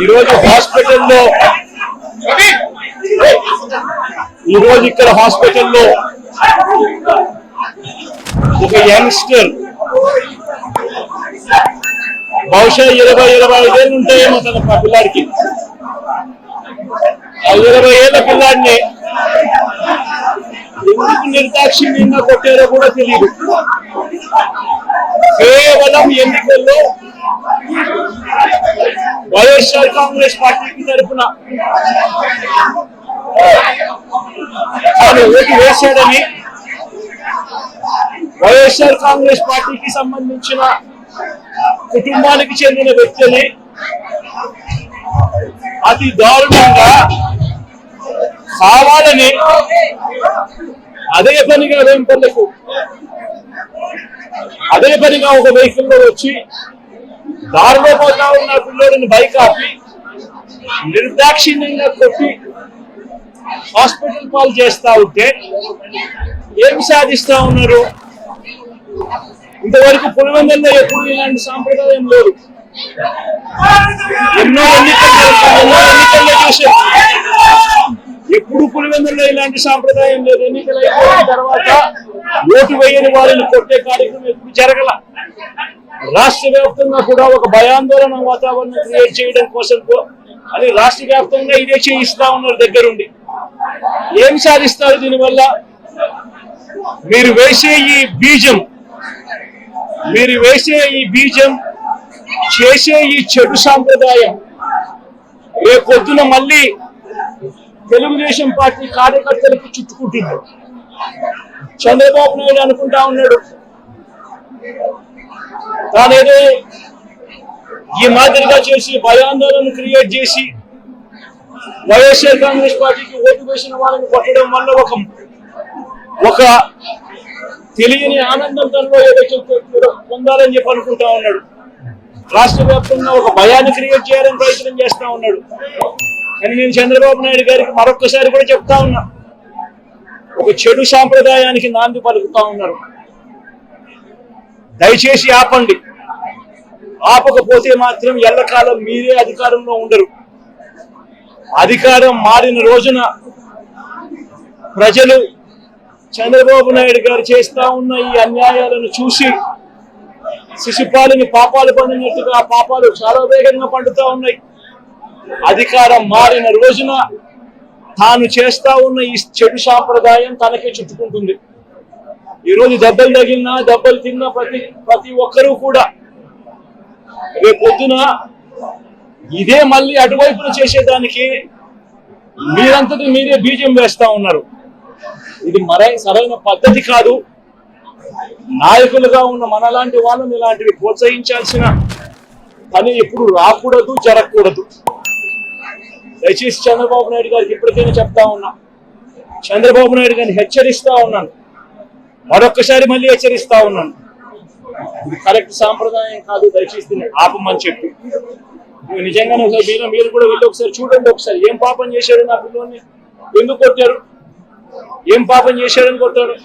ఈరోజు హాస్పిటల్లో ఇక్కడ హాస్పిటల్లో ఒక యంగ్స్టర్ బహుశా 20-25 ఏళ్ళు ఉంటాయేమో తన పిల్లాడికి. ఆ 20 ఏళ్ల పిల్లాడిని ఎందుకు నిర్దాక్షిణ్యంగా కొట్టారో కూడా తెలియదు. కేవలం ఎన్నికల్లో వైఎస్ఆర్ కాంగ్రెస్ పార్టీకి తరఫున తాను ఓటు వేశాడని వైఎస్ఆర్ కాంగ్రెస్ పార్టీకి సంబంధించిన కుటుంబానికి చెందిన వ్యక్తిని అతి దారుణంగా కావాలని అదే పనిగా ఒక వెహికల్లో వచ్చి దారిలో పోతా ఉన్న పిల్లోడిని బైక్ ఆపి నిర్దాక్షిణ్యంగా కొట్టి హాస్పిటల్ పాలు చేస్తా ఉంటే ఏం సాధిస్తా ఉన్నారు? ఇంతవరకు పులివెందుల్లో ఎప్పుడు ఇలాంటి సాంప్రదాయం లేదు. ఎన్నో ఎన్నికల్లో చూసాం, ఎప్పుడు పులివెందుల్లో ఇలాంటి సాంప్రదాయం లేదు. ఎన్నికలు అయిపోయిన తర్వాత ఓటు వేయని వారిని కొట్టే కార్యక్రమం ఎప్పుడు జరగల. రాష్ట్ర వ్యాప్తంగా కూడా ఒక భయాందోళన వాతావరణం క్రియేట్ చేయడం కోసం అని రాష్ట్ర వ్యాప్తంగా ఇదే చేయిస్తా ఉన్నారు దగ్గరుండి. ఏం సాధిస్తారు దీనివల్ల? మీరు వేసే ఈ బీజం చేసే ఈ చెడు సాంప్రదాయం రేపొద్దున మళ్ళీ తెలుగుదేశం పార్టీ కార్యకర్తలకు చుట్టుకుంటుంది. చంద్రబాబు నాయుడు అనుకుంటా ఉన్నాడు తానేదో ఈ మాదిరిగా చేసి భయాందోళన క్రియేట్ చేసి వైఎస్ఆర్ కాంగ్రెస్ పార్టీకి ఓటు వేసిన వాళ్ళని కొట్టడం వల్ల ఒక తెలియని ఆనందం తనలో ఏదో పొందాలని చెప్పి అనుకుంటా ఉన్నాడు. రాష్ట్ర వ్యాప్తంగా ఒక భయాన్ని క్రియేట్ చేయాలని ప్రయత్నం చేస్తా ఉన్నాడు. కానీ నేను చంద్రబాబు నాయుడు గారికి మరొక్కసారి కూడా చెప్తా ఉన్నా, ఒక చెడు సాంప్రదాయానికి నాంది పలుకుతా ఉన్నారు. దయచేసి ఆపండి. ఆపకపోతే మాత్రం ఎల్లకాలం మీరే అధికారంలో ఉండరు. అధికారం మారిన రోజున ప్రజలు చంద్రబాబు నాయుడు గారు చేస్తా ఉన్న ఈ అన్యాయాలను చూసి శిశుపాలని పాపాలు పండినట్టుగా ఆ పాపాలు చాలా వేగంగా పండుతా ఉన్నాయి. అధికారం మారిన రోజున తాను చేస్తా ఉన్న ఈ చెడు సాంప్రదాయం తనకే చుట్టుకుంటుంది. ఈరోజు దెబ్బలు తగిలినా దెబ్బలు తిన్నా ప్రతి ఒక్కరూ కూడా రేపొద్దున ఇదే మళ్ళీ అటువైపున చేసేదానికి మీరంతటి మీరే బీజం వేస్తా ఉన్నారు. ఇది సరైన పద్ధతి కాదు. నాయకులుగా ఉన్న మనలాంటి వాళ్ళని ఇలాంటివి ప్రోత్సహించాల్సిన పని ఎప్పుడు రాకూడదు, జరగకూడదు. దయచేసి చంద్రబాబు నాయుడు గారికి ఇప్పటికైనా చెప్తా ఉన్నా, చంద్రబాబు నాయుడు గారిని హెచ్చరిస్తా ఉన్నాను, మరొక్కసారి మళ్ళీ హెచ్చరిస్తా ఉన్నాను. ఇది కరెక్ట్ సాంప్రదాయం కాదు, దయచేసి ఆపమని చెప్పి. నిజంగానే ఒకసారి మీరు కూడా వెళ్ళి ఒకసారి చూడండి. ఒకసారి ఏం పాపం చేశాడు నా పిల్లోని, ఎందుకు కొట్టారు, ఏం పాపం చేశాడని కొట్టారు.